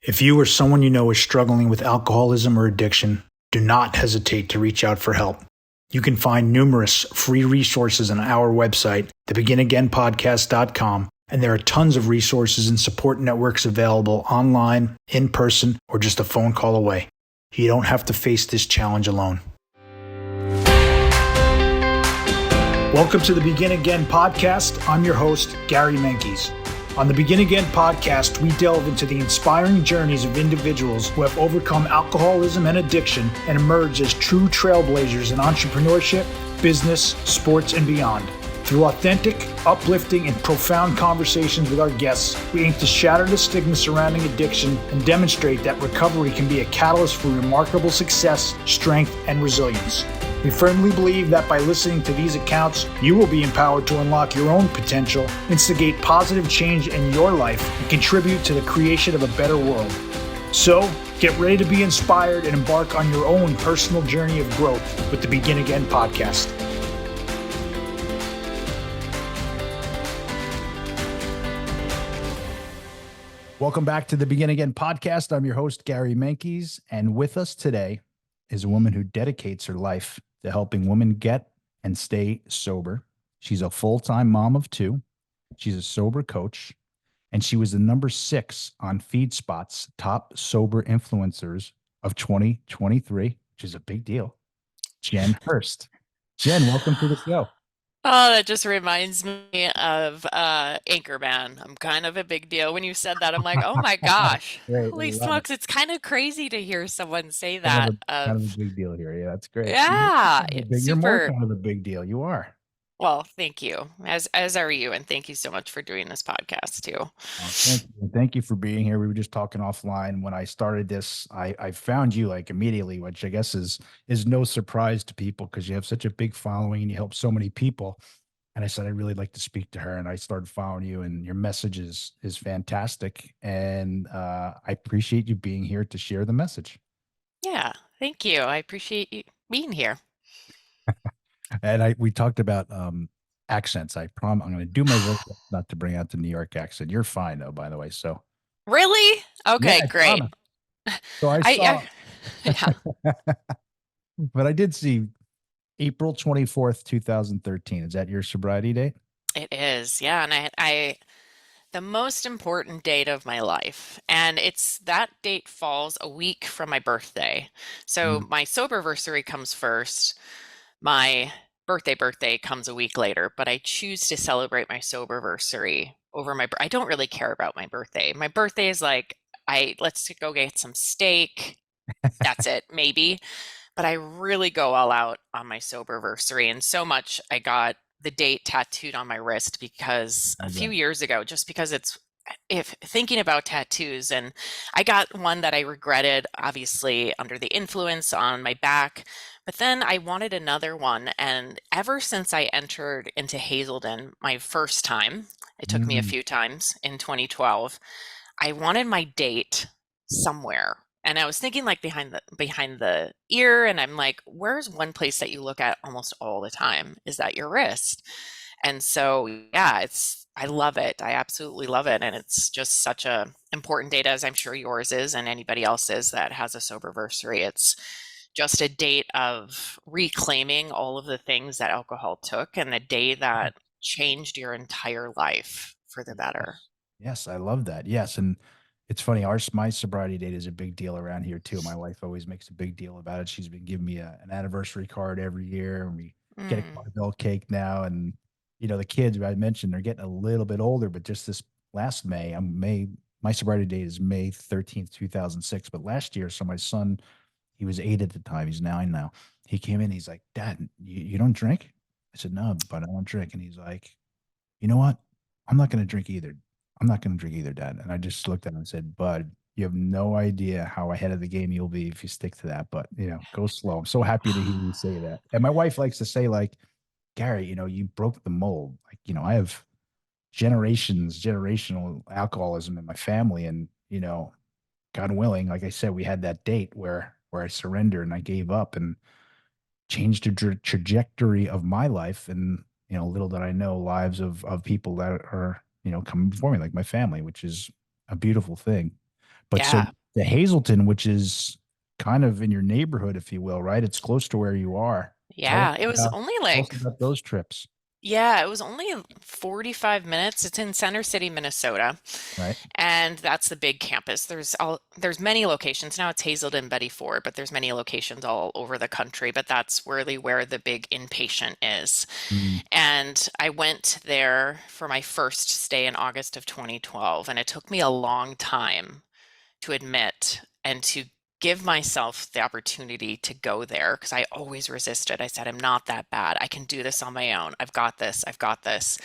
If you or someone you know is struggling with alcoholism or addiction, do not hesitate to reach out for help. You can find numerous free resources on our website, thebeginagainpodcast.com, and there are tons of resources and support networks available online, in person, or just a phone call away. You don't have to face this challenge alone. Welcome to the Begin Again podcast. I'm your host, Gary Menkes. On the Begin Again podcast, we delve into the inspiring journeys of individuals who have overcome alcoholism and addiction and emerged as true trailblazers in entrepreneurship, business, sports, and beyond. Through authentic, uplifting, and profound conversations with our guests, we aim to shatter the stigma surrounding addiction and demonstrate that recovery can be a catalyst for remarkable success, strength, and resilience. We firmly believe that by listening to these accounts, you will be empowered to unlock your own potential, instigate positive change in your life, and contribute to the creation of a better world. So, get ready to be inspired and embark on your own personal journey of growth with the Begin Again podcast. Welcome back to the Begin Again podcast. I'm your host, Gary Menkes, and with us today is a woman who dedicates her life to helping women get and stay sober. She's a full-time mom of two. She's a sober coach, and she was the number 6 on FeedSpot's top sober influencers of 2023, which is a big deal. Jen Hirst. Jen, welcome to the show. Oh, that just reminds me of Anchorman. I'm kind of a big deal. When you said that, I'm like, oh my gosh, Great, holy smokes. It's kind of crazy to hear someone say kind that of a big deal here. Yeah, that's great. yeah, You're more super. kind of a big deal. You are. Well, thank you. As are you, and thank you so much for doing this podcast too. Thank you. Thank you for being here. We were just talking offline. When I started this, I found you like immediately, which I guess is no surprise to people because you have such a big following and you help so many people. And I said, I'd really like to speak to her. And I started following you, and your message is fantastic. And I appreciate you being here to share the message. Yeah, thank you. I appreciate you being here. And we talked about accents. I'm going to do my work not to bring out the New York accent. You're fine though, by the way. So Really? Okay, yeah, I great. promise. So I saw, Yeah. but I did see April 24th, 2013. Is that your sobriety date? It is, yeah. And I the most important date of my life. And it's that date falls a week from my birthday. So my sober-versary comes first. My birthday comes a week later, but I choose to celebrate my sober-versary over I don't really care about my birthday. My birthday is like, let's go get some steak. That's it, maybe. But I really go all out on my sober-versary. And so much I got the date tattooed on my wrist because a few years ago, just because if thinking about tattoos, and I got one that I regretted, obviously under the influence on my back, but then I wanted another one. And ever since I entered into Hazelden, my first time, it took me a few times in 2012, I wanted my date somewhere. And I was thinking like behind the ear, and I'm like, where's one place that you look at almost all the time? Is that your wrist? And so, yeah, I love it. I absolutely love it. And it's just such a important date, as I'm sure yours is, and anybody else's that has a sober-versary. It's just a date of reclaiming all of the things that alcohol took, and the day that changed your entire life for the better. Yes, I love that. Yes. And it's funny, my sobriety date is a big deal around here too. My wife always makes a big deal about it. She's been giving me an anniversary card every year, and we get a caramel cake now. And the kids I mentioned, they're getting a little bit older, but just this last May, my sobriety date is May 13th, 2006. But last year, so my son, he was 8 at the time. He's 9 now. He came in, he's like, Dad, you don't drink? I said, no, but I don't drink. And he's like, you know what? I'm not going to drink either. I'm not going to drink either, Dad. And I just looked at him and said, Bud, you have no idea how ahead of the game you'll be if you stick to that. But, go slow. I'm so happy to hear you say that. And my wife likes to say, like, Gary, you broke the mold. Like, I have generational alcoholism in my family. And, God willing, like I said, we had that date where I surrendered and I gave up and changed the trajectory of my life. And, little did I know, lives of people that are, coming before me, like my family, which is a beautiful thing. But so Yeah. the Hazleton, which is kind of in your neighborhood, if you will, right? It's close to where you are. Tell us Yeah. It was about, only tell us like about those trips, Yeah, it was only 45 minutes. It's in Center City, Minnesota, right? and that's the big campus. There's many locations. Now it's Hazelden, Betty Ford, but there's many locations all over the country, but that's really where the big inpatient is. Mm, And I went there for my first stay in August of 2012, and it took me a long time to admit and to give myself the opportunity to go there because I always resisted. I said, I'm not that bad. I can do this on my own. I've got this. I've got this.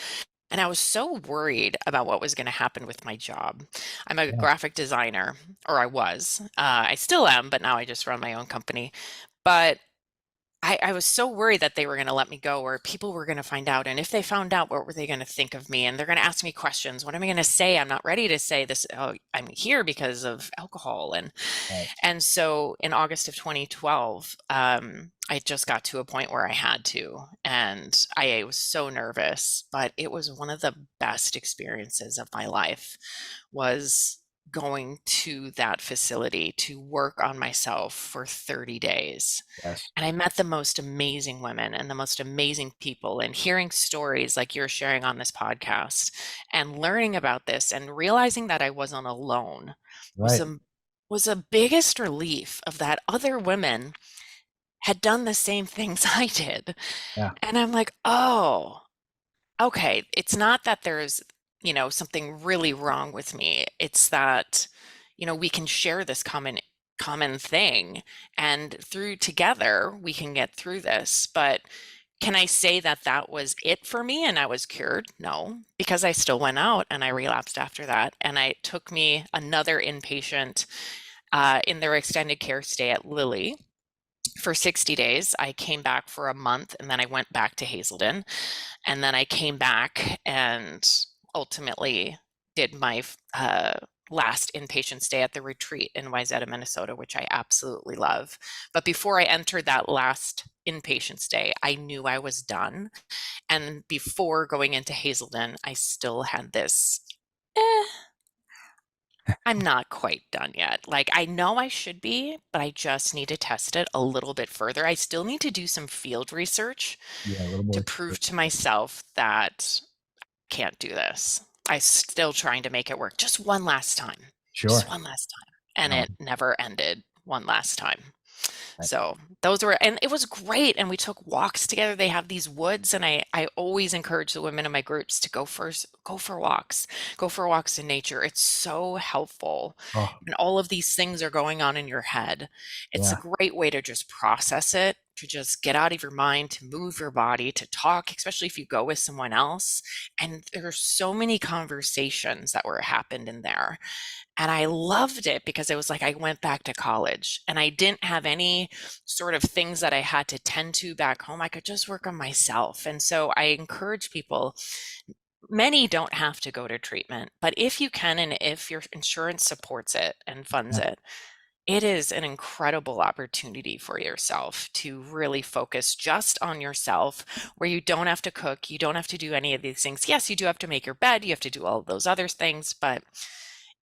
And I was so worried about what was going to happen with my job. I'm a yeah, graphic designer, or I was. I still am, but now I just run my own company. But I was so worried that they were going to let me go or people were going to find out. And if they found out, what were they going to think of me? And they're going to ask me questions. What am I going to say? I'm not ready to say this. Oh, I'm here because of alcohol. right. And so in August of 2012, I just got to a point where I had to. And I was so nervous, but it was one of the best experiences of my life was going to that facility to work on myself for 30 days. Yes. And I met the most amazing women and the most amazing people, and hearing stories like you're sharing on this podcast and learning about this and realizing that I wasn't alone was Right. a biggest relief of that other women had done the same things I did. Yeah. And I'm like, oh, okay, it's not that there's, something really wrong with me. It's that, we can share this common thing and through together we can get through this. But can I say that that was it for me and I was cured? No, because I still went out and I relapsed after that. And it took me another inpatient in their extended care stay at Lilly for 60 days. I came back for a month and then I went back to Hazelden. And then I came back and ultimately did my last inpatient stay at the retreat in Wayzata, Minnesota, which I absolutely love. But before I entered that last inpatient stay, I knew I was done. And before going into Hazelden, I still had this, eh, I'm not quite done yet. Like, I know I should be, but I just need to test it a little bit further. I still need to do some field research Yeah. A little to more. prove to myself that I can't do this. I'm still trying to make it work just one last time, just Sure. one last time. And No. it never ended one last time. I- So those were, and it was great. And we took walks together. They have these woods, and I always encourage the women in my groups to go for walks, go for walks in nature. It's so helpful. Oh, And all of these things are going on in your head. It's a yeah. great way to just process it, to just get out of your mind, to move your body, to talk, especially if you go with someone else. And there's so many conversations that were happened in there. And I loved it because it was like I went back to college and I didn't have any sort of things that I had to tend to back home. I could just work on myself. And so I encourage people, many don't have to go to treatment, but if you can, and if your insurance supports it and funds Yeah. it, it is an incredible opportunity for yourself to really focus just on yourself, where you don't have to cook, you don't have to do any of these things. Yes, you do have to make your bed, you have to do all of those other things, but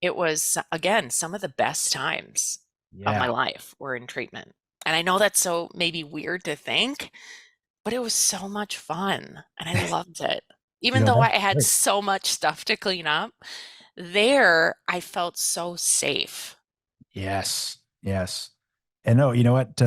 it was, again, some of the best times of my Yeah. life were in treatment. And I know that's so maybe weird to think, but it was so much fun and I loved it. Even though That's I had great. so much stuff to clean up, there I felt so safe. Yes. Yes. And no, you know what?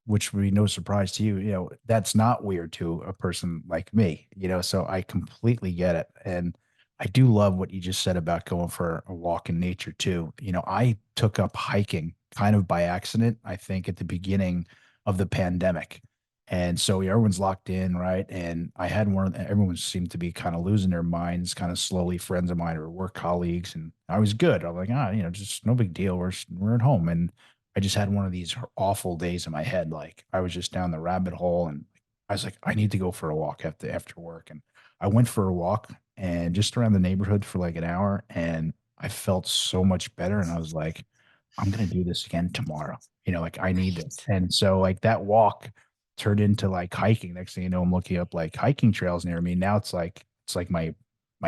Which would be no surprise to you. That's not weird to a person like me, so I completely get it. And I do love what you just said about going for a walk in nature too. I took up hiking kind of by accident, I think, at the beginning of the pandemic. And so everyone's locked in, right? And I had everyone seemed to be kind of losing their minds, kind of slowly, friends of mine or work colleagues. And I was good. I'm like, just no big deal. We're at home. And I just had one of these awful days in my head. Like I was just down the rabbit hole and I was like, I need to go for a walk after work. And I went for a walk and just around the neighborhood for like an hour. And I felt so much better. And I was like, I'm going to do this again tomorrow. Like I need this. Right. And so like that walk turned into like hiking. Next thing you know, I'm looking up like hiking trails near me. Now it's like my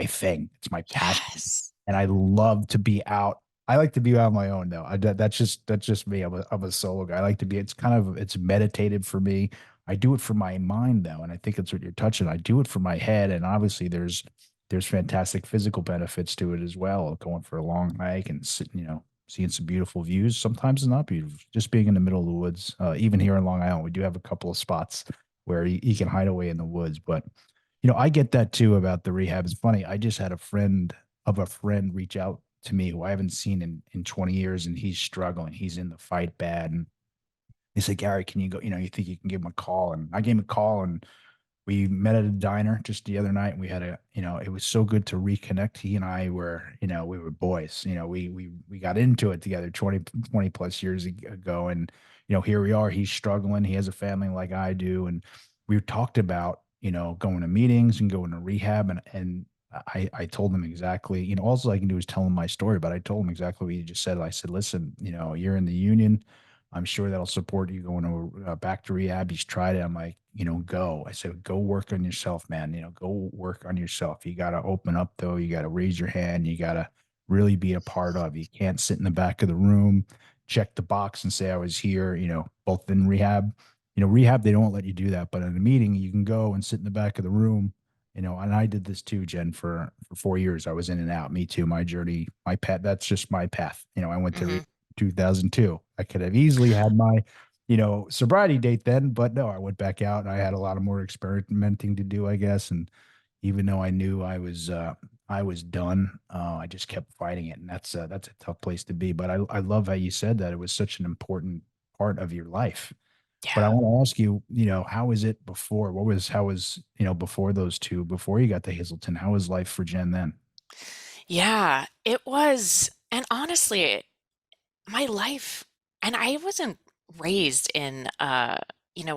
thing. It's my passion. Yes. And I love to be out I like to be on my own though. That's just me. I'm a solo guy. I like to be. It's meditative for me. I do it for my mind though, and I think it's what you're touching. I do it for my head, and obviously there's fantastic physical benefits to it as well. Going for a long hike and seeing some beautiful views. Sometimes it's not beautiful. Just being in the middle of the woods. Even here in Long Island, we do have a couple of spots where you can hide away in the woods. But I get that too about the rehab. It's funny. I just had a friend of a friend reach out to me who I haven't seen in 20 years, and he's struggling. He's in the fight bad. And he said, Gary, can you go? You think you can give him a call? And I gave him a call, and we met at a diner just the other night, and we had it was so good to reconnect. He and I were, we were boys. We got into it together 20 plus years ago. And, here we are. He's struggling. He has a family like I do. And we talked about, going to meetings and going to rehab. And I told him exactly, all I can do is tell him my story, but I told him exactly what you just said. I said, listen, you're in the union. I'm sure that'll support you going to back to rehab. He's tried it. I'm like, go. I said, go work on yourself, man. Go work on yourself. You got to open up though. You got to raise your hand. You got to really be a part of. You can't sit in the back of the room, check the box and say I was here, both in rehab. Rehab, they don't let you do that. But in a meeting, you can go and sit in the back of the room, and I did this too, Jen, for 4 years. I was in and out. Me too. My journey, my path, that's just my path. I went to Hmm. 2002. I could have easily had my, sobriety date then, but no, I went back out and I had a lot of more experimenting to do, I guess. And even though I knew I was done, I just kept fighting it. And that's a tough place to be. But I love how you said that it was such an important part of your life. But I Yeah. want to ask you, how was it before? How was, before those two, before you got to Hazleton, how was life for Jen then? Yeah, it was. And honestly, my life, and I wasn't raised in a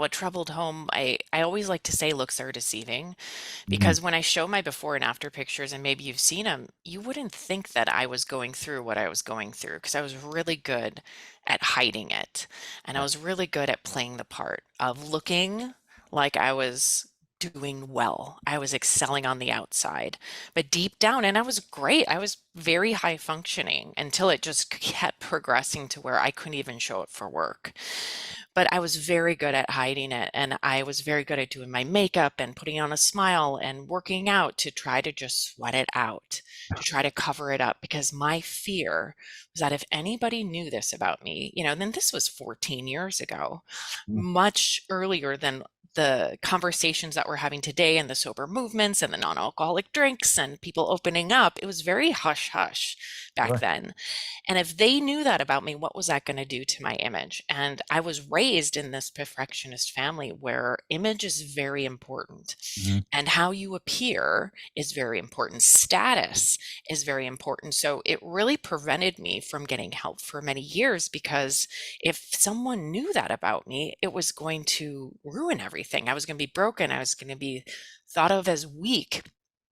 troubled home. I always like to say looks are deceiving, Mhm. because when I show my before and after pictures, and maybe you've seen them, you wouldn't think that I was going through what I was going through, because I was really good at hiding it. And I Right. was really good at playing the part of looking like I was doing well. I was excelling on the outside, but deep down, and I was great. I was very high functioning until it just kept progressing to where I couldn't even show up for work. But I was very good at hiding it, and I was very good at doing my makeup and putting on a smile and working out to try to just sweat it out, to try to cover it up, because my fear was that if anybody knew this about me, then this was 14 years ago, Mm. much earlier than the conversations that we're having today and the sober movements and the non-alcoholic drinks and people opening up. It was very hush hush back Sure. then. And if they knew that about me, what was that going to do to my image? And I was raised in this perfectionist family where image is very important, Mhm. and how you appear is very important. Status is very important. So it really prevented me from getting help for many years, because if someone knew that about me, it was going to ruin everything. I was going to be broken. I was going to be thought of as weak.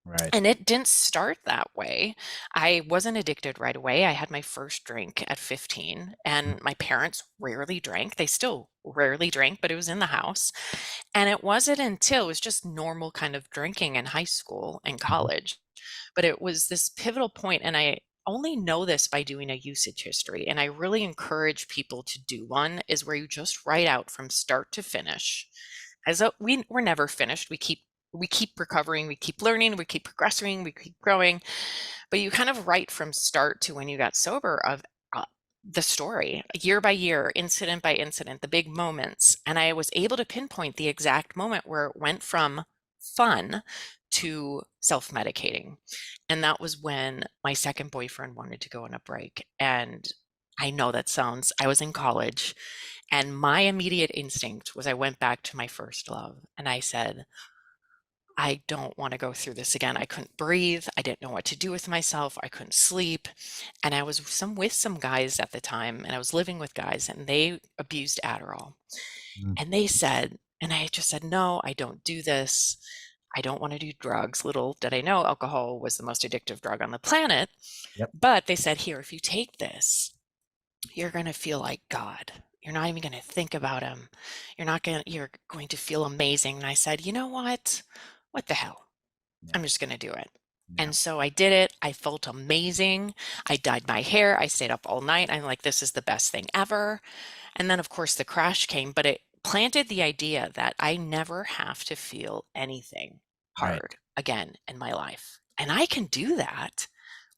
Right. And it didn't start that way. I wasn't addicted right away. I had my first drink at 15, Mm. and my parents rarely drank. They still rarely drank, but it was in the house. And it wasn't until it was just normal kind of drinking in high school and Mhm. college. But it was this pivotal point, and I only know this by doing a usage history. And I really encourage people to do one, is where you just write out from start to finish. We're never finished. We keep recovering, we keep learning, we keep progressing, we keep growing. But you kind of write from start to when you got sober of the story, year by year, incident by incident, the big moments. And I was able to pinpoint the exact moment where it went from fun to self-medicating. And that was when my second boyfriend wanted to go on a break. And I know that sounds, I was in college, and my immediate instinct was I went back to my first love and I said, I don't want to go through this again. I couldn't breathe. I didn't know what to do with myself. I couldn't sleep. And I was with some guys at the time, and I was living with guys, and they abused Adderall. Mm. And they said, and I just said, no, I don't do this. I don't want to do drugs. Little did I know alcohol was the most addictive drug on the planet. Yep. But they said, here, if you take this, you're going to feel like God. You're not even going to think about him. You're going to feel amazing. And I said, you know what? What the hell? Yeah. I'm just going to do it. Yeah. And so I did it. I felt amazing. I dyed my hair. I stayed up all night. I'm like, this is the best thing ever. And then, of course, the crash came, but it planted the idea that I never have to feel anything Right. hard again in my life. And I can do that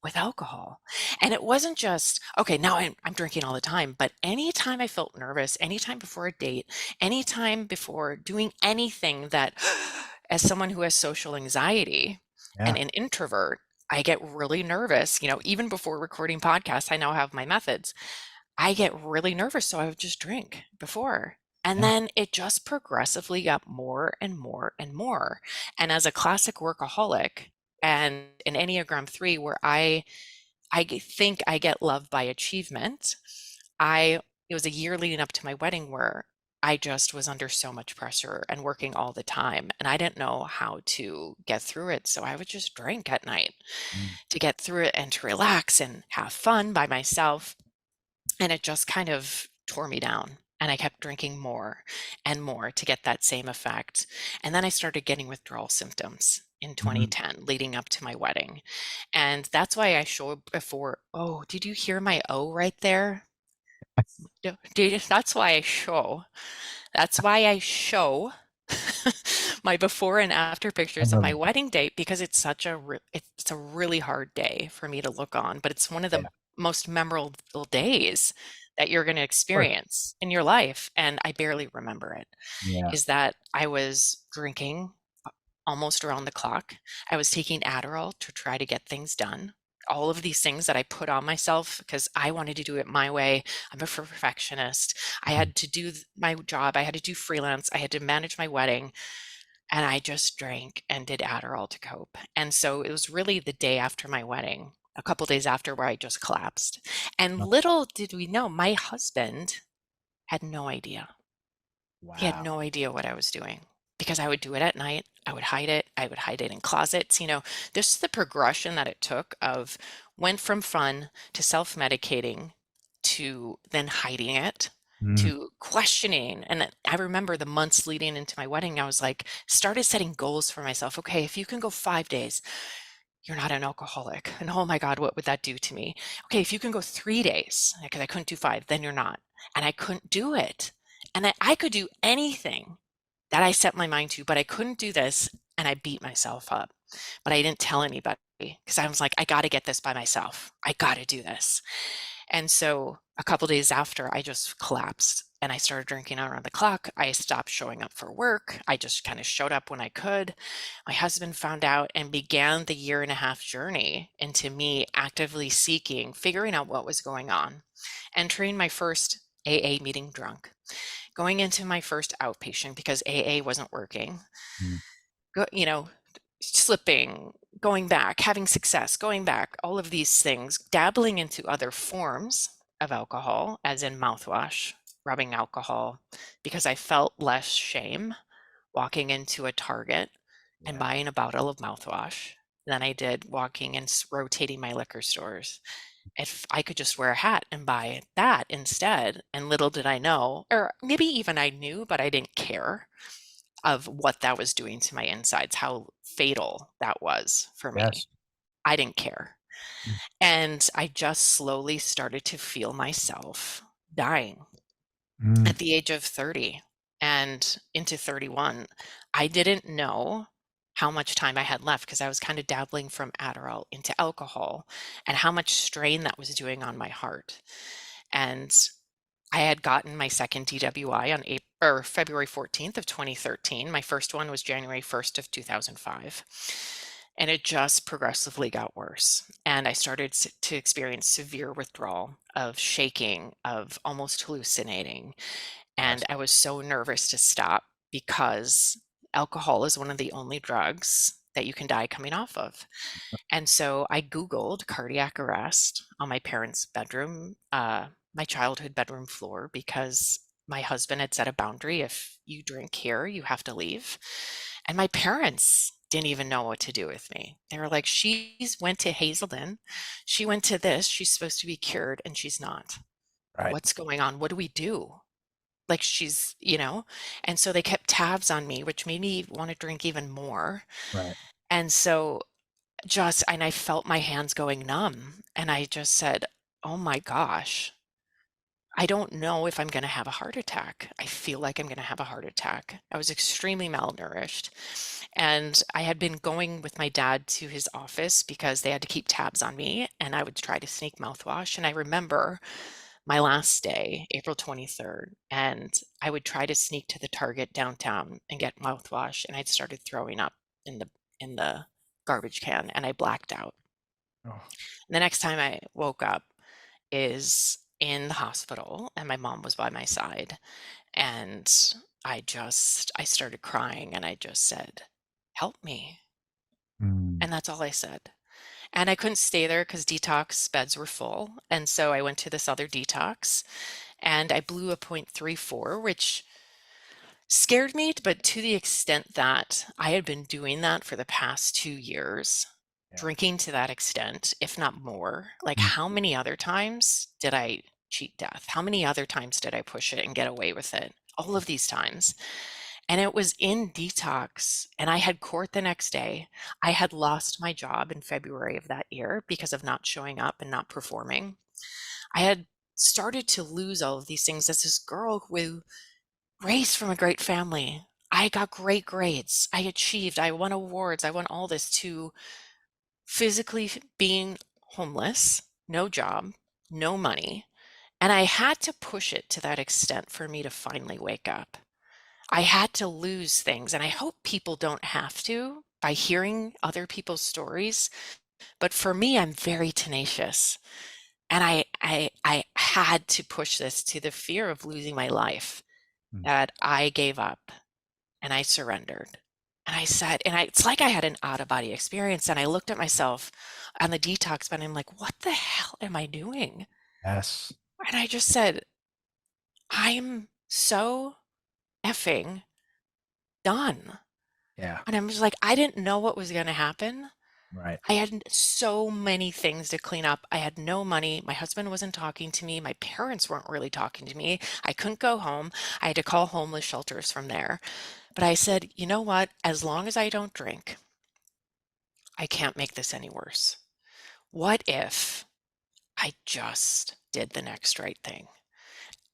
with alcohol. And it wasn't just, okay, now I'm drinking all the time, but anytime I felt nervous, anytime before a date, anytime before doing anything that, as someone who has social anxiety and Yeah. an introvert, I get really nervous. Even before recording podcasts, I now have my methods. I get really nervous, so I would just drink before. And Yeah. then it just progressively got more and more and more. And as a classic workaholic and an Enneagram 3, where think I get love by achievement, it was a year leading up to my wedding where I just was under so much pressure and working all the time, and I didn't know how to get through it. So I would just drink at night Mm. to get through it and to relax and have fun by myself. And it just kind of tore me down. And I kept drinking more and more to get that same effect. And then I started getting withdrawal symptoms in Mhm. 2010, leading up to my wedding. And that's why I showed before. Oh, did you hear my O right there? That's why I show. That's why I show my before and after I pictures of love my it. wedding date, because it's a really hard day for me to look on, but it's one of Yeah. the most memorable days that you're going to Of course. experience in your life. And I barely remember it. Yeah. Is that I was drinking almost around the clock. I was taking Adderall to try to get things done. All of these things that I put on myself because I wanted to do it my way. I'm a perfectionist. I Mm. had to do my job. I had to do freelance. I had to manage my wedding. And I just drank and did Adderall to cope. And so it was really the day after my wedding, a couple days after, where I just collapsed. And Oh, little did we know, my husband had no idea. He had wow. no idea what I was doing because I would do it at night. I would hide it. I would hide it in closets. This is the progression that it took of went from fun to self-medicating to then hiding it Mm. to questioning. And I remember the months leading into my wedding, I was like, started setting goals for myself. Okay, if you can go 5 days, you're not an alcoholic. And oh my God, what would that do to me? Okay, if you can go 3 days, because I couldn't do 5, then you're not. And I couldn't do it. And I could do anything that I set my mind to, but I couldn't do this. And I beat myself up. But I didn't tell anybody because I was like, I got to get this by myself. I got to do this. And so a couple days after, I just collapsed and I started drinking around the clock. I stopped showing up for work. I just kind of showed up when I could. My husband found out and began the year-and-a-half journey into me actively seeking, figuring out what was going on, entering my first AA meeting drunk, going into my first outpatient because AA wasn't working, Mm. go, slipping, going back, having success, going back, all of these things, dabbling into other forms of alcohol, as in mouthwash, rubbing alcohol, because I felt less shame walking into a Target and Yeah. buying a bottle of mouthwash than I did walking and rotating my liquor stores. If I could just wear a hat and buy that instead, and little did I know, or maybe even I knew, but I didn't care of what that was doing to my insides, how fatal that was for me. Yes. I didn't care. Mm. And I just slowly started to feel myself dying Mm. at the age of 30 and into 31. I didn't know how much time I had left because I was kind of dabbling from Adderall into alcohol and how much strain that was doing on my heart. And I had gotten my second DWI on February 14th of 2013. My first one was January 1st of 2005. And it just progressively got worse. And I started to experience severe withdrawal of shaking, of almost hallucinating. And Yes. I was so nervous to stop because alcohol is one of the only drugs that you can die coming off of. And so I Googled cardiac arrest on my parents' bedroom, my childhood bedroom floor, because my husband had set a boundary. If you drink here, you have to leave. And my parents didn't even know what to do with me. They were like, she's went to Hazelden. She went to this. She's supposed to be cured and she's not. Right. What's going on? What do we do? Like and so they kept tabs on me, which made me want to drink even more. Right. And so and I felt my hands going numb. And I just said, oh my gosh, I don't know if I'm going to have a heart attack. I feel like I'm going to have a heart attack. I was extremely malnourished. And I had been going with my dad to his office because they had to keep tabs on me, and I would try to sneak mouthwash. And I remember my last day, April 23rd, and I would try to sneak to the Target downtown and get mouthwash, and I'd started throwing up in the garbage can, and I blacked out. Oh. The next time I woke up is in the hospital, and my mom was by my side, and I started crying, and I just said, "Help me." Mm. And that's all I said. And I couldn't stay there because detox beds were full. And so I went to this other detox, and I blew a 0.34, which scared me, but to the extent that I had been doing that for the past 2 years, Yeah. drinking to that extent, if not more. Like, Mm. how many other times did I cheat death? How many other times did I push it and get away with it? All of these times. And it was in detox, and I had court the next day. I had lost my job in February of that year because of not showing up and not performing. I had started to lose all of these things as this girl who raised from a great family. I got great grades. I achieved. I won awards. I won all this, to physically being homeless, no job, no money. And I had to push it to that extent for me to finally wake up. I had to lose things, and I hope people don't have to by hearing other people's stories. But for me, I'm very tenacious, and I had to push this to the fear of losing my life, Mm. that I gave up and I surrendered. And I said, it's like I had an out of body experience, and I looked at myself on the detox bed, and I'm like, what the hell am I doing? Yes. And I just said, I'm so effing done. Yeah. And I'm just like, I didn't know what was going to happen. Right. I had so many things to clean up. I had no money. My husband wasn't talking to me. My parents weren't really talking to me. I couldn't go home. I had to call homeless shelters from there. But I said, you know what? As long as I don't drink, I can't make this any worse. What if I just did the next right thing?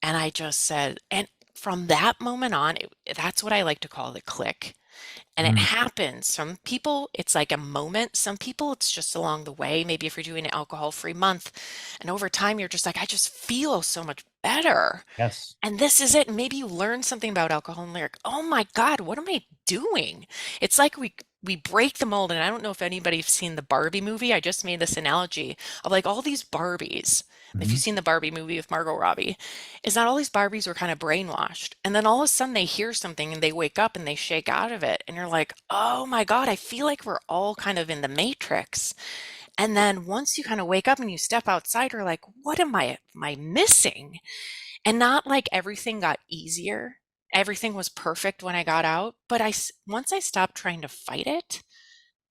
And I just said, and from that moment on, that's what I like to call the click. And it Mm. happens. Some people, it's like a moment. Some people, it's just along the way. Maybe if you're doing an alcohol-free month, and over time, you're just like, I just feel so much better. Yes. And this is it. And maybe you learn something about alcohol and you're like, oh my God, what am I doing? It's like we break the mold. And I don't know if anybody's seen the Barbie movie. I just made this analogy of like all these Barbies. If Mhm. you've seen the Barbie movie with Margot Robbie, is that all these Barbies were kind of brainwashed. And then all of a sudden they hear something and they wake up and they shake out of it. And you're like, oh my God, I feel like we're all kind of in the matrix. And then once you kind of wake up and you step outside, you're like, what am I missing? And not like everything got easier. Everything was perfect when I got out, but once I stopped trying to fight it,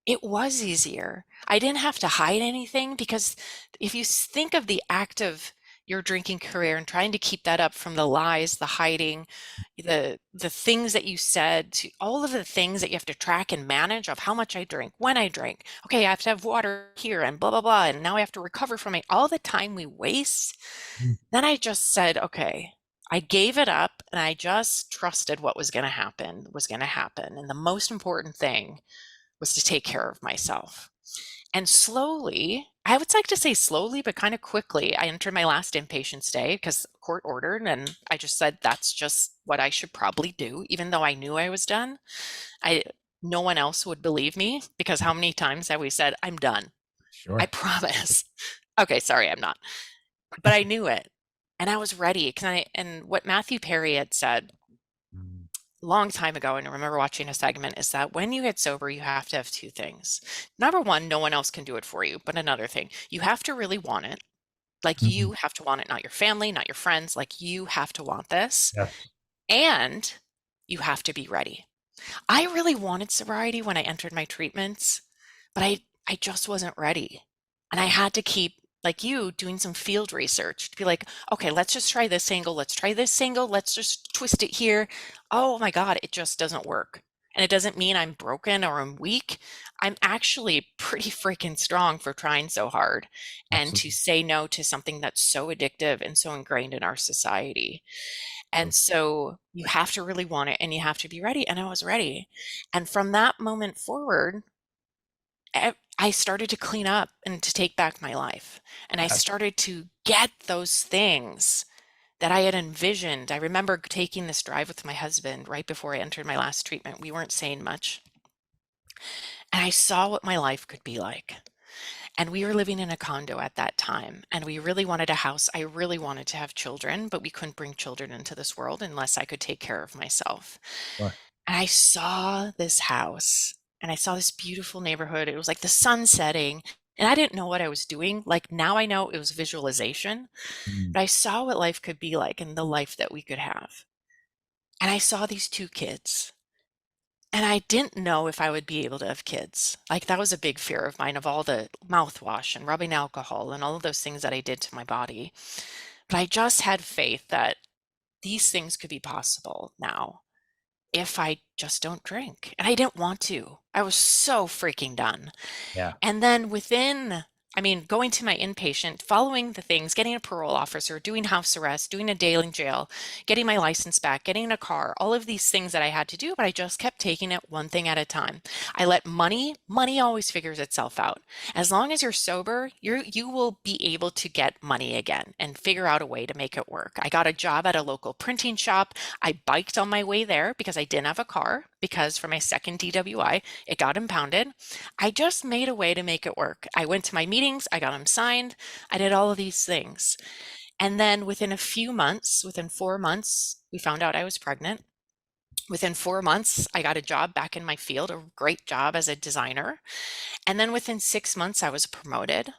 it was easier. I didn't have to hide anything, because if you think of the act of your drinking career and trying to keep that up, from the lies, the hiding, the things that you said, to all of the things that you have to track and manage of how much I drink, when I drink. Okay, I have to have water here and blah blah blah, and now I have to recover from it. All the time we waste. Mm. Then I just said, okay, I gave it up, and I just trusted what was going to happen was going to happen. And the most important thing was to take care of myself. And slowly, I would like to say slowly, but kind of quickly, I entered my last inpatient stay because court ordered. And I just said, that's just what I should probably do. Even though I knew I was done, no one else would believe me, because how many times have we said, I'm done? I Sure. promise. Okay, sorry, I'm not. But I knew it. And I was ready. And what Matthew Perry had said Mm. long time ago, and I remember watching a segment, is that when you get sober, you have to have two things. Number one, no one else can do it for you. But another thing, you have to really want it. Like, Mhm. you have to want it, not your family, not your friends. Like, you have to want this, Yes. and you have to be ready. I really wanted sobriety when I entered my treatments, but I just wasn't ready. And I had to keep, like you, doing some field research to be like, okay, let's just try this angle. Let's try this angle. Let's just twist it here. Oh my God, it just doesn't work. And it doesn't mean I'm broken or I'm weak. I'm actually pretty freaking strong for trying so hard and to Absolutely. say no to something that's so addictive and so ingrained in our society. And So, so you have to really want it and you have to be ready. And I was ready. And from that moment forward, I started to clean up and to take back my life. And I yes. started to get those things that I had envisioned. I remember taking this drive with my husband right before I entered my last treatment. We weren't saying much. And I saw what my life could be like. And we were living in a condo at that time. And we really wanted a house. I really wanted to have children, but we couldn't bring children into this world unless I could take care of myself. Sure. And I saw this house and I saw this beautiful neighborhood. It was like the sun setting. And I didn't know what I was doing. Like now I know it was visualization, Mm, but I saw what life could be like and the life that we could have. And I saw these two kids. And I didn't know if I would be able to have kids. Like that was a big fear of mine of all the mouthwash and rubbing alcohol and all of those things that I did to my body. But I just had faith that these things could be possible now if I just don't drink. And I didn't want to. I was so freaking done. yeah. And then going to my inpatient, following the things, getting a parole officer, doing house arrest, doing a day in jail, getting my license back, getting a car, all of these things that I had to do, but I just kept taking it one thing at a time. I let money always figures itself out. As long as you're sober, you will be able to get money again and figure out a way to make it work. I got a job at a local printing shop. I biked on my way there because I didn't have a car because for my second DWI, it got impounded. I just made a way to make it work. I went to my meetings, I got them signed, I did all of these things. And then within 4 months, we found out I was pregnant. Within 4 months, I got a job back in my field, a great job as a designer. And then within 6 months, I was promoted.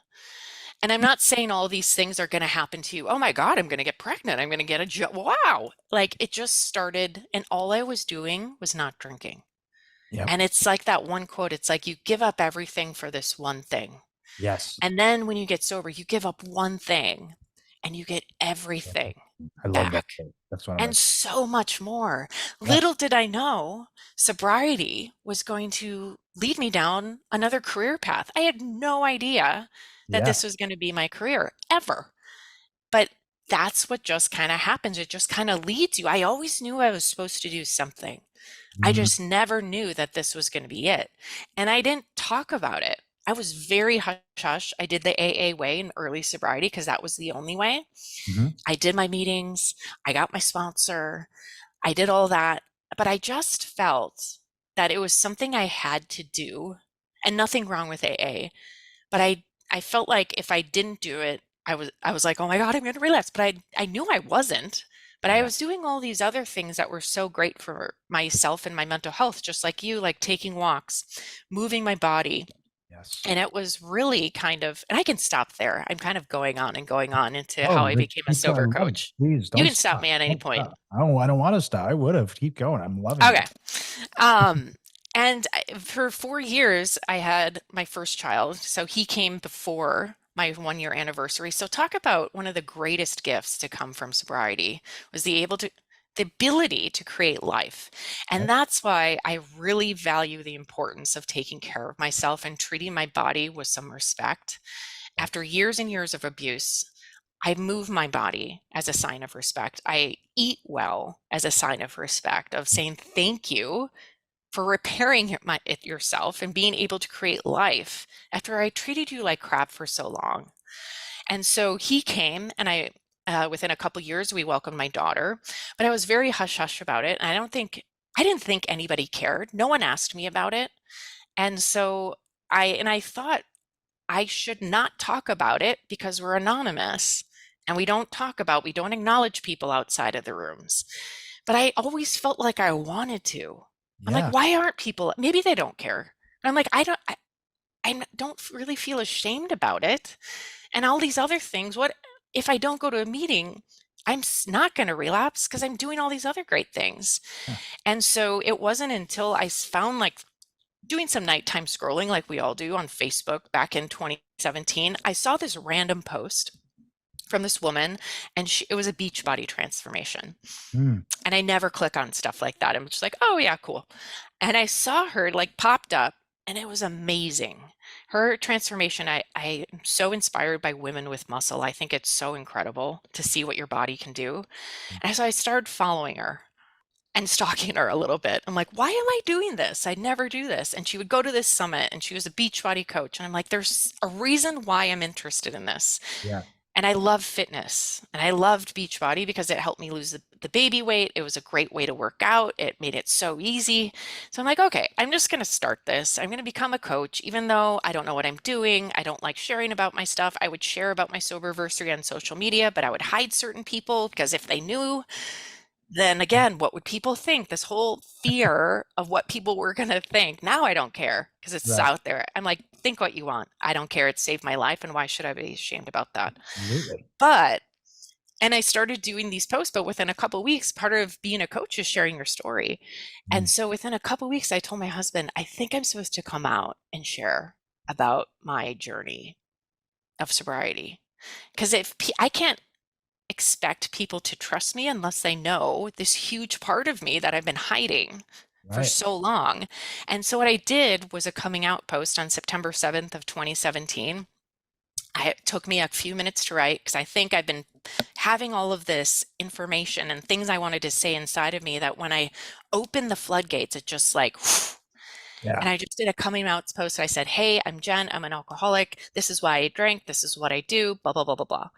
And I'm not saying all these things are going to happen to you. Oh my God, I'm going to get pregnant. I'm going to get a job. Wow. Like it just started, and all I was doing was not drinking. Yep. And it's like that one quote, it's like you give up everything for this one thing. Yes. And then when you get sober, you give up one thing and you get Yeah. everything I love that back quote. That's one of my, and so much more. yeah. Little did I know sobriety was going to lead me down another career path. I had no idea that Yeah. this was going to be my career ever. But that's what just kind of happens. It just kind of leads you. I always knew I was supposed to do something. I Mhm. just never knew that this was going to be it. And I didn't talk about it. I was very hush hush. I did the AA way in early sobriety because that was the only way. Mhm. I did my meetings. I got my sponsor. I did all that. But I just felt that it was something I had to do and nothing wrong with AA. But I felt like if I didn't do it, I was like, oh my God, I'm going to relapse. But I knew I wasn't. But I Yeah. was doing all these other things that were so great for myself and my mental health, just like you, like taking walks, moving my body. Yes. And it was really and I can stop there. I'm kind of going on and going on into how Oh, I let's became a keep going. sober I love it. coach. Please You don't can stop stop. me at any Don't point. stop. I don't want to stop. I would have. Keep going. I'm loving Okay. it. Um, for 4 years, I had my first child. So he came before my 1 year anniversary. So talk about one of the greatest gifts to come from sobriety was the ability to create life. And Right? that's why I really value the importance of taking care of myself and treating my body with some respect. After Yes. years and years of abuse, I move my body as a sign of respect. I eat well as a sign of respect, of saying thank you for repairing yourself and being able to create life after I treated you like crap for so long. And so he came, and within a couple years, we welcomed my daughter, but I was very hush hush about it. And I didn't think anybody cared. No one asked me about it. And so I thought I should not talk about it because we're anonymous and we don't acknowledge people outside of the rooms. But I always felt like I wanted to. I'm like, Yeah. why aren't people? Maybe they don't care. And I'm like, I don't really feel ashamed about it. And all these other things. What if I don't go to a meeting? I'm not going to relapse because I'm doing all these other great things. Yeah. And so it wasn't until I found like doing some nighttime scrolling like we all do on Facebook back in 2017, I saw this random post from this woman, and it was a Beachbody transformation. Mm. And I never click on stuff like that. I'm just like, oh yeah, cool. And I saw her like popped up, and it was amazing. Her transformation, I am so inspired by women with muscle. I think it's so incredible to see what your body can do. And so I started following her and stalking her a little bit. I'm like, why am I doing this? I never do this. And she would go to this summit, and she was a Beachbody coach. And I'm like, there's a reason why I'm interested in this. Yeah. And I love fitness, and I loved Beachbody because it helped me lose the baby weight. It was a great way to work out. It made it so easy. So I'm like, okay, I'm just going to start this. I'm going to become a coach, even though I don't know what I'm doing. I don't like sharing about my stuff. I would share about my sober-bursary on social media, but I would hide certain people because if they knew, then again, what would people think? This whole fear of what people were going to think. Now I don't care because it's Right. out there. I'm like, think what you want. I don't care. It saved my life. And why should I be ashamed about that? Absolutely. But, and I started doing these posts, but within a couple of weeks, part of being a coach is sharing your story. And Mm. so within a couple of weeks, I told my husband, I think I'm supposed to come out and share about my journey of sobriety. Because if I can't expect people to trust me unless they know this huge part of me that I've been hiding for Right. so long. And so what I did was a coming out post on September 7th of 2017. It took me a few minutes to write because I think I've been having all of this information and things I wanted to say inside of me that when I opened the floodgates, it just like, Yeah. and I just did a coming out post. I said, hey, I'm Jen. I'm an alcoholic. This is why I drank. This is what I do, blah, blah, blah, blah, blah.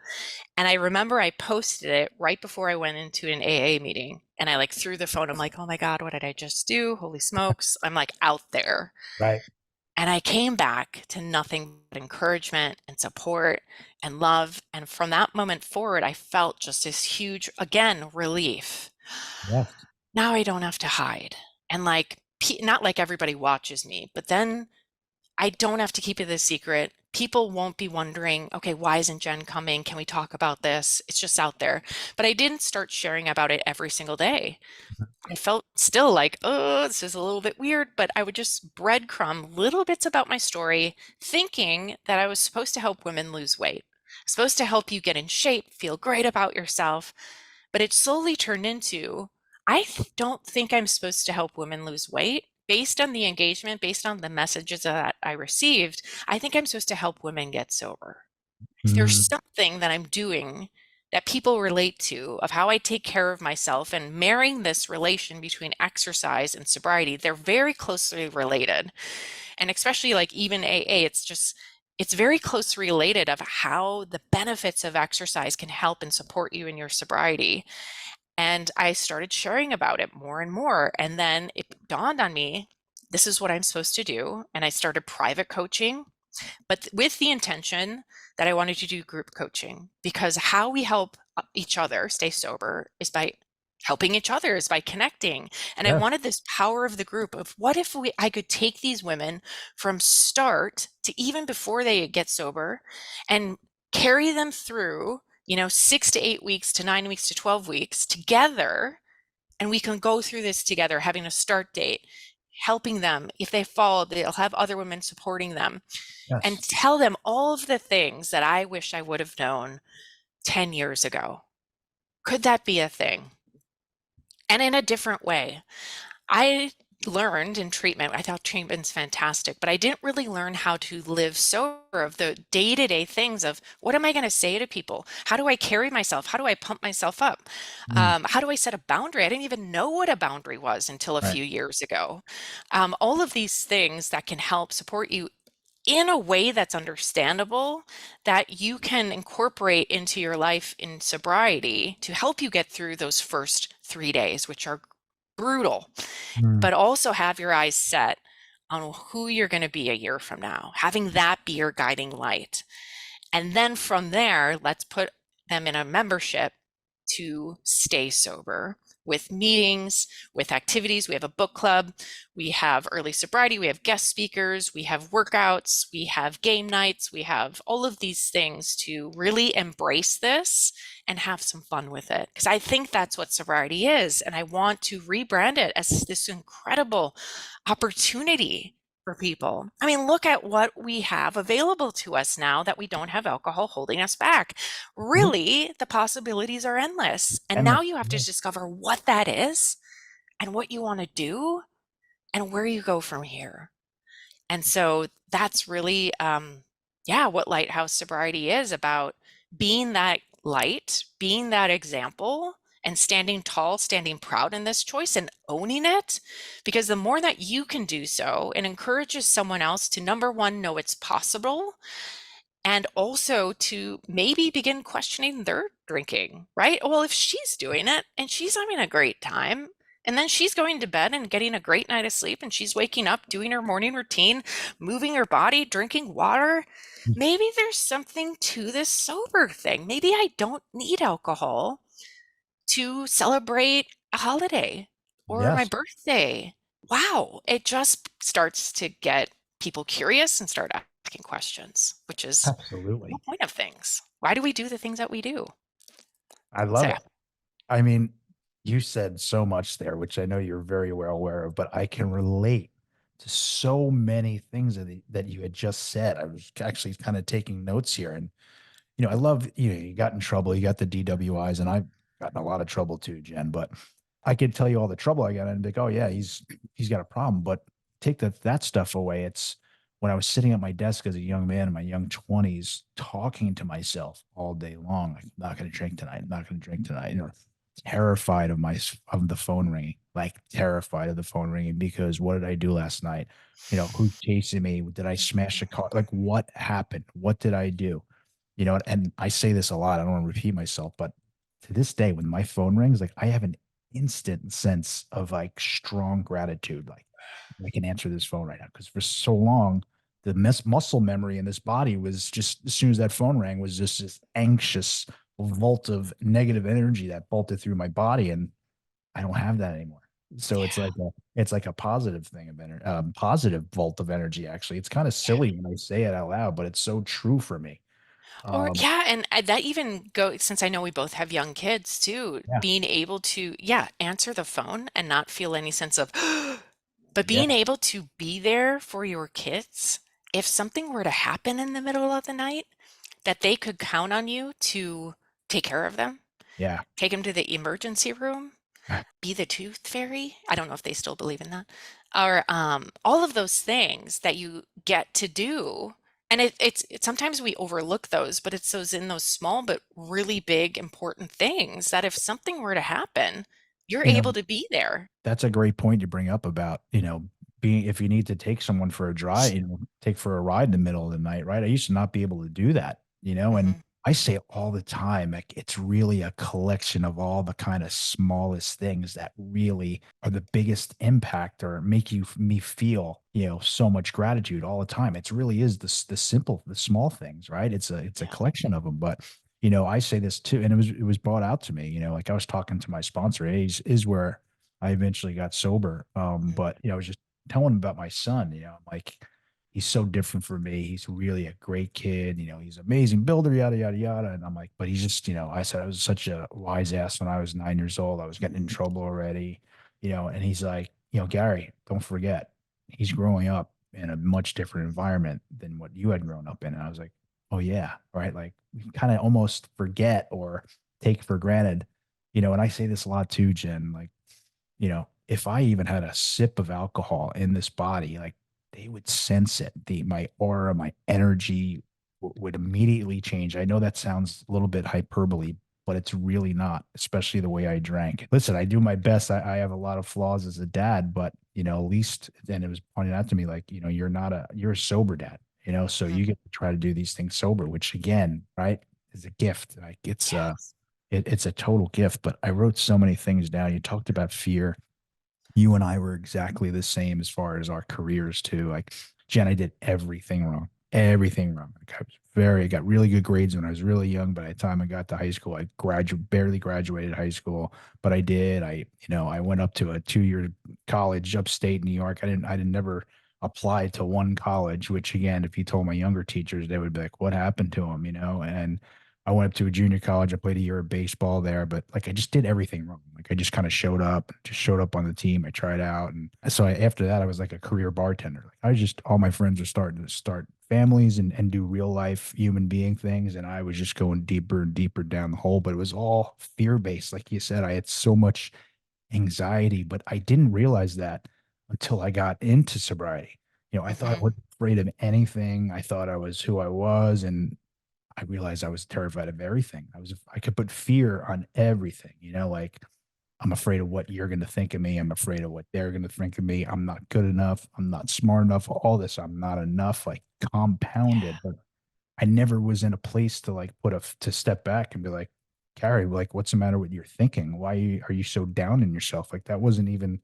And I remember I posted it right before I went into an AA meeting, and I like threw the phone. I'm like, oh my God, what did I just do? Holy smokes. I'm like out there. Right. And I came back to nothing but encouragement and support and love. And from that moment forward, I felt just this huge, again, relief. Yes. Now I don't have to hide. And like, not like everybody watches me, but then I don't have to keep it a secret. People won't be wondering, okay, why isn't Jen coming? Can we talk about this? It's just out there. But I didn't start sharing about it every single day. I felt still like, oh, this is a little bit weird, but I would just breadcrumb little bits about my story, thinking that I was supposed to help women lose weight, supposed to help you get in shape, feel great about yourself. But it slowly turned into, don't think I'm supposed to help women lose weight. Based on the engagement, based on the messages that I received, I think I'm supposed to help women get sober. There's Mm. something that I'm doing that people relate to of how I take care of myself, and marrying this relation between exercise and sobriety. They're very closely related. And especially like even AA, it's very closely related of how the benefits of exercise can help and support you in your sobriety. And I started sharing about it more and more. And then it dawned on me, this is what I'm supposed to do. And I started private coaching, but with the intention that I wanted to do group coaching, because how we help each other stay sober is by helping each other, is by connecting. And I Yes. wanted this power of the group of what if I could take these women from start to even before they get sober and carry them through, 6 to 8 weeks to 9 weeks to 12 weeks together. And we can go through this together, having a start date, helping them. If they fall, they'll have other women supporting them, and Yes. tell them all of the things that I wish I would have known 10 years ago. Could that be a thing? And in a different way. I learned in treatment, I thought treatment's fantastic, but I didn't really learn how to live sober, of the day-to-day things of what am I going to say to people? How do I carry myself? How do I pump myself up? Mm. How do I set a boundary? I didn't even know what a boundary was until a Right. few years ago. All of these things that can help support you in a way that's understandable, that you can incorporate into your life in sobriety to help you get through those first 3 days, which are brutal, Mm. but also have your eyes set on who you're going to be a year from now, having that be your guiding light. And then from there, let's put them in a membership to stay sober, with meetings, with activities. We have a book club, we have early sobriety, we have guest speakers, we have workouts, we have game nights, we have all of these things to really embrace this and have some fun with it. Because I think that's what sobriety is. And I want to rebrand it as this incredible opportunity for people. I mean, look at what we have available to us now that we don't have alcohol holding us back. Mhm. Really, the possibilities are endless. And Endless. now you have to discover what that is and what you want to do and where you go from here. And so that's really, yeah, what Lighthouse Sobriety is about, being that light, being that example, and standing tall, standing proud in this choice and owning it. Because the more that you can do so, it encourages someone else to, number one, know it's possible, and also to maybe begin questioning their drinking, right? Well, if she's doing it and she's having a great time, and then she's going to bed and getting a great night of sleep, and she's waking up, doing her morning routine, moving her body, drinking water, maybe there's something to this sober thing. Maybe I don't need alcohol to celebrate a holiday or my Yes, birthday. Wow, it just starts to get people curious and start asking questions, which is the absolutely. whole point of things. Why do we do the things that we do? I So love yeah. it. I mean, you said so much there, which I know you're very well aware of, but I can relate to so many things that you had just said. I was actually kind of taking notes here. And, I love, you got in trouble, you got the DWIs, and I've gotten a lot of trouble too, Jen, but I could tell you all the trouble I got and be like, oh yeah, he's got a problem. But take that stuff away. It's when I was sitting at my desk as a young man in my young 20s, talking to myself all day long, like, I'm not going to drink tonight. I'm not going to drink tonight. Terrified of the phone ringing, like terrified of the phone ringing because what did I do last night? Who's chasing me? Did I smash a car? Like what happened? What did I do? And I say this a lot. I don't want to repeat myself, but to this day, when my phone rings, like I have an instant sense of like strong gratitude. Like I can answer this phone right now because for so long, the muscle memory in this body was just as soon as that phone rang was just this anxious vault of negative energy that bolted through my body, and I don't have that anymore. So Yeah. it's like a positive thing of energy, positive vault of energy. Actually, it's kind of silly when I say it out loud, but it's so true for me. Or Um, yeah, and that even go, since I know we both have young kids too, yeah, being able to, yeah, answer the phone and not feel any sense of, but yeah, being able to be there for your kids. If something were to happen in the middle of the night, that they could count on you to take care of them, yeah. take them to the emergency room, be the tooth fairy. I don't know if they still believe in that. Or all of those things that you get to do. And sometimes we overlook those, but it's those in those small but really big important things that if something were to happen, you're You know, able to be there. that's a great point you bring up about, being if you need to take someone for a drive, take for a ride in the middle of the night, right? I used to not be able to do that, and Hmm. I say all the time, like it's really a collection of all the kind of smallest things that really are the biggest impact or make me feel, so much gratitude all the time. It really is the small things, right? It's a Yeah. collection of them, but I say this too, and it was brought out to me, like I was talking to my sponsor, is where I eventually got sober. Mhm. But I was just telling him about my son, I'm like, he's so different from me. He's really a great kid, he's an amazing builder, yada, yada, yada. And I'm like, but he's just, I said I was such a wise ass when I was 9 years old. I was getting in trouble already, and he's like, Gary, don't forget, he's growing up in a much different environment than what you had grown up in. And I was like, oh yeah, right. Like we kind of almost forget or take for granted, and I say this a lot too, Jen, like, if I even had a sip of alcohol in this body, like they would sense it. My aura, my energy would immediately change. I know that sounds a little bit hyperbole, but it's really not, especially the way I drank. Listen, I do my best. I have a lot of flaws as a dad, but at least, and it was pointed out to me, like, you're a sober dad, so Mhm. you get to try to do these things sober, which again, right, is a gift. Like Yes. it's a total gift. But I wrote so many things down. You talked about fear. You and I were exactly the same as far as our careers too. Like Jen, I did everything wrong. Everything wrong. Like I got really good grades when I was really young, but by the time I got to high school, I barely graduated high school, but I did. I went up to a 2-year college upstate New York. I didn't never apply to one college, which again, if you told my younger teachers, they would be like, what happened to him? And I went up to a junior college. I played a year of baseball there, but like I just did everything wrong. Like I just kind of just showed up on the team. I tried out. And so after that, I was like a career bartender. Like I was just, all my friends were starting to start families and do real life human being things. And I was just going deeper and deeper down the hole, but it was all fear based. Like you said, I had so much anxiety, but I didn't realize that until I got into sobriety. I thought I Hmm. wasn't afraid of anything. I thought I was who I was. And I realized I was terrified of everything. I could put fear on everything, like I'm afraid of what you're going to think of me. I'm afraid of what they're going to think of me. I'm not good enough. I'm not smart enough. All this, I'm not enough, like compounded. Yeah. But I never was in a place to like to step back and be like, Gary, like, what's the matter with your thinking? Why are you so down in yourself? Like that wasn't even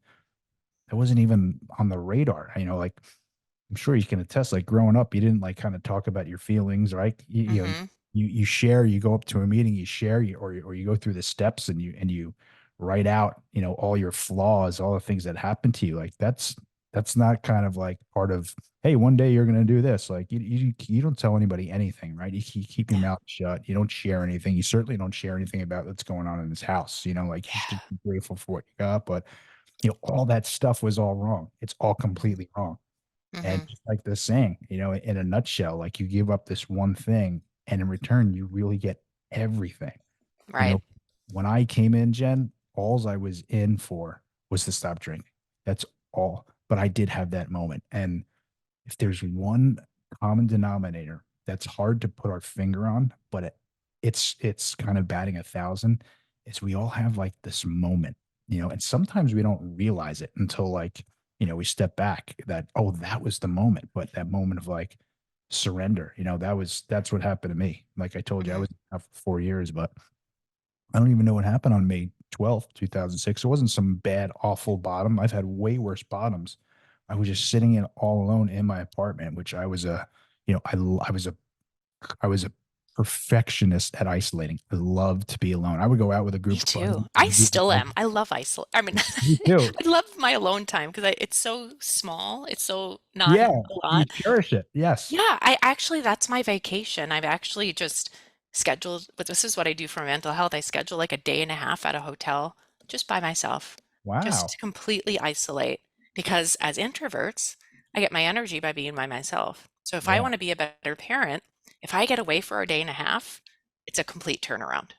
on the radar. Like I'm sure you can attest, like growing up, you didn't like kind of talk about your feelings, right? Hmm. You share, you go up to a meeting, you share, or you go through the steps and you write out, all your flaws, all the things that happen to you. Like that's not kind of like part of, hey, one day you're gonna do this. Like you don't tell anybody anything, right? You keep your Yeah. mouth shut. You don't share anything. You certainly don't share anything about what's going on in this house. Like you should Yeah. be grateful for what you got, but all that stuff was all wrong. It's all completely wrong. And Hmm. just like the saying, in a nutshell, like you give up this one thing and in return, you really get everything. You Right. know, when I came in, Jen, alls I was in for was to stop drinking. That's all. But I did have that moment. And if there's one common denominator that's hard to put our finger on, but it's kind of batting 1,000, is we all have like this moment, and sometimes we don't realize it until like, we step back that, oh, that was the moment. But that moment of like surrender, that's what happened to me. Like I told you, I Hmm. was out for 4 years, but I don't even know what happened on May 12th, 2006. It wasn't some bad, awful bottom. I've had way worse bottoms. I was just sitting in all alone in my apartment, which I was a, I was a perfectionist at isolating. I loved to be alone. I would go out with a Me group of buddies. too. I still am. I love isolate. I mean, Me too. I love my alone time because it's so small. It's so not Yeah, a you lot. cherish it. Yes. Yeah, I actually, that's my vacation. I've actually just scheduled, but this is what I do for mental health. I schedule like a day and a half at a hotel just by myself, just Wow. to completely isolate. Because as introverts, I get my energy by being by myself. So if I Yeah. want to be a better parent, if I get away for a day and a half, it's a complete turnaround.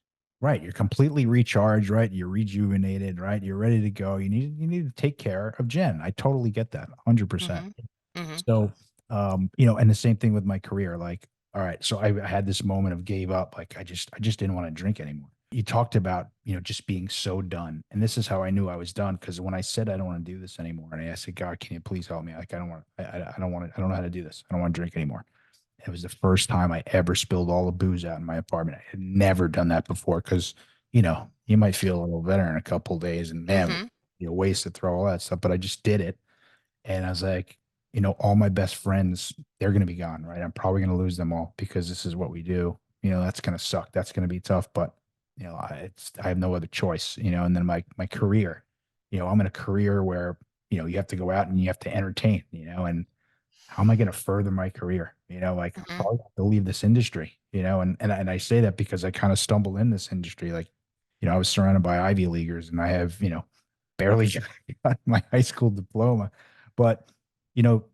Right. You're completely recharged, right? You're rejuvenated, right? You're ready to go. You need to take care of Jen. I totally get that. 100%. Hmm. Hmm. So, and the same thing with my career. Like, all right, so I had this moment of gave up. Like, I just didn't want to drink anymore. You talked about, just being so done. And this is how I knew I was done. Cause when I said, I don't want to do this anymore. And I said, God, can you please help me? Like, I don't want, I don't want to, I don't know how to do this. I don't want to drink anymore. It was the first time I ever spilled all the booze out in my apartment. I had never done that before. Cause, you might feel a little better in a couple of days and man, Hmm. ways to throw all that stuff, but I just did it. And I was like, all my best friends, they're going to be gone, right? I'm probably going to lose them all because this is what we do. That's going to suck. That's going to be tough. But, I have no other choice, and then my career, I'm in a career where, you have to go out and you have to entertain, and how am I going to further my career? Like I Hmm. probably have to leave this industry, and I say that because I kind of stumbled in this industry. Like, I was surrounded by Ivy Leaguers and I have, barely got my high school diploma. But, you know,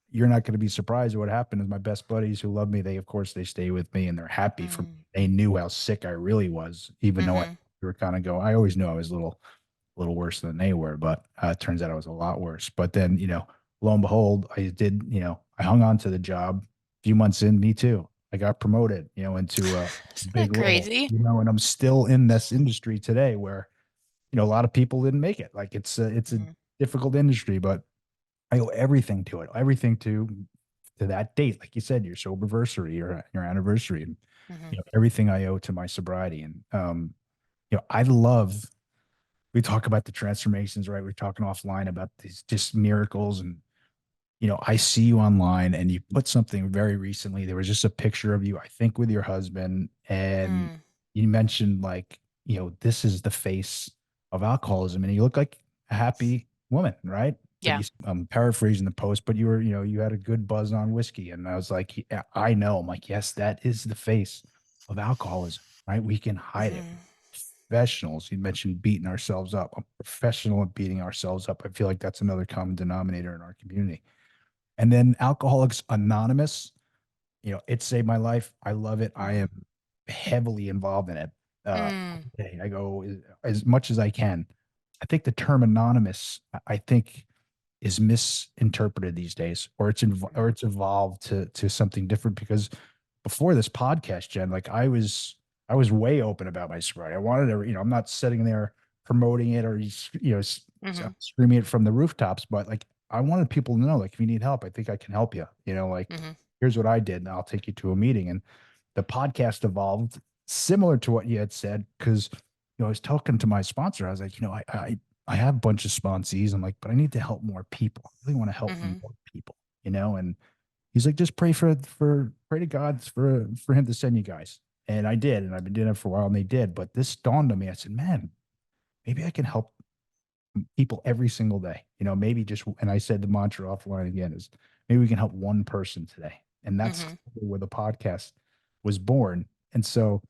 you're not going to be surprised at what happened is my best buddies who love me, they, of course, they stay with me and they're happy for me. They knew how sick I really was, even though Hmm. we were kind of going, I always knew I was a little worse than they were, but it turns out I was a lot worse. But then, lo and behold, I hung on to the job. A few months in, me too. I got promoted, into a Isn't big that role, crazy? and I'm still in this industry today where, a lot of people didn't make it. Like it's a Hmm. difficult industry, but I owe everything to it, everything to that date. Like you said, your sober-bursary, your anniversary, and Hmm. everything I owe to my sobriety. And I love we talk about the transformations, right? We're talking offline about these just miracles. And, I see you online and you put something very recently. There was just a picture of you, I think, with your husband. And Mm. you mentioned, like, this is the face of alcoholism. And you look like a happy woman, right? But Yeah. I'm paraphrasing the post, but you had a good buzz on whiskey. And I was like, yeah, I know. I'm like, yes, that is the face of alcoholism, right? We can hide it. Mhm. Professionals, you mentioned beating ourselves up. I'm professional at beating ourselves up. I feel like that's another common denominator in our community. And then Alcoholics Anonymous, it saved my life. I love it. I Mhm. am heavily involved in it. Mm. Okay, I go as much as I can. I think the term anonymous, I think, is misinterpreted these days, or it's evolved to something different. Because before this podcast, Jen, like I was way open about my sobriety. I wanted to, I'm not sitting there promoting it or Mhm. screaming it from the rooftops, but like I wanted people to know, like, if you need help, I think I can help you. Like, Mhm. here's what I did, and I'll take you to a meeting. And the podcast evolved similar to what you had said, because I was talking to my sponsor. I was like, I have a bunch of sponsees. I'm like, but I need to help more people. I really want to help Mhm. more people, and he's like, just pray to God for him to send you guys. And I did, and I've been doing it for a while, and they did. But this dawned on me. I said, man, maybe I can help people every single day. Maybe just, and I said the mantra offline again is, maybe we can help one person today. And that's Mhm. where the podcast was born. And so,